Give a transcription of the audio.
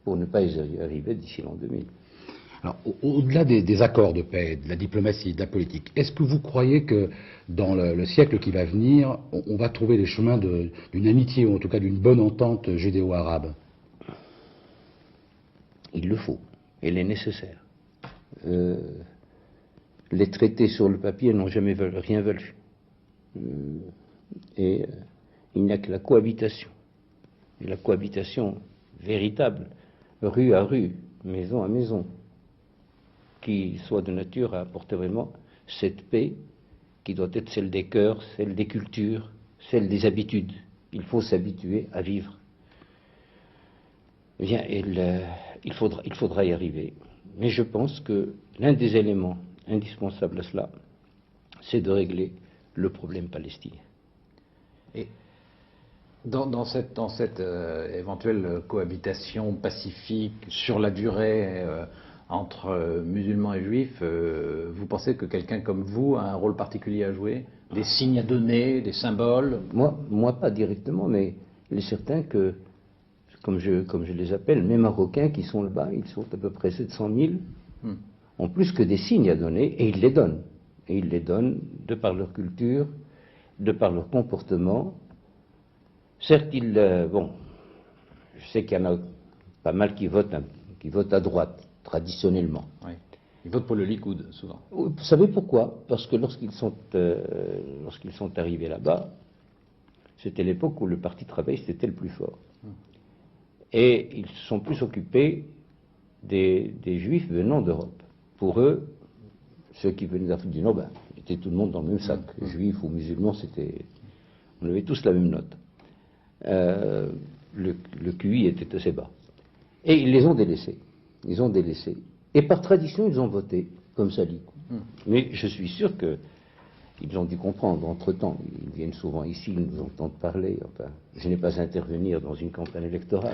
pour ne pas y arriver d'ici l'an 2000. Alors, au-delà des accords de paix, de la diplomatie, de la politique, est-ce que vous croyez que dans le siècle qui va venir, on va trouver les chemins d'une amitié, ou en tout cas d'une bonne entente judéo-arabe? Il le faut, elle est nécessaire. Les traités sur le papier n'ont jamais rien valu. Il n'y a que la cohabitation. Et la cohabitation véritable, rue à rue, maison à maison, qui soit de nature à apporter vraiment cette paix qui doit être celle des cœurs, celle des cultures, celle des habitudes. Il faut s'habituer à vivre. Eh bien, il faudra y arriver. Mais je pense que l'un des éléments indispensables à cela, c'est de régler le problème palestinien. Et dans cette éventuelle cohabitation pacifique sur la durée entre musulmans et juifs, vous pensez que quelqu'un comme vous a un rôle particulier à jouer? Des signes à donner, des symboles? Moi pas directement, mais il est certain que, comme je les appelle, mes Marocains qui sont là-bas, ils sont à peu près 700 000, ont plus que des signes à donner, et ils les donnent. Et ils les donnent de par leur culture, de par leur comportement. Certes, je sais qu'il y en a pas mal qui votent à droite, traditionnellement. Oui. Ils votent pour le Likoud, souvent. Vous savez pourquoi? Parce que lorsqu'ils sont arrivés là-bas, c'était l'époque où le Parti travailliste était le plus fort. Et ils se sont plus occupés des Juifs venant d'Europe. Pour eux, ceux qui venaient d'Afrique du Nord, était tout le monde dans le même sac. Juifs ou musulmans, on avait tous la même note. Le QI était assez bas. Et ils les ont délaissés. Et par tradition, ils ont voté comme ça. Mais je suis sûr qu'ils ont dû comprendre. Entre-temps, ils viennent souvent ici, ils nous entendent parler. Enfin, je n'ai pas à intervenir dans une campagne électorale.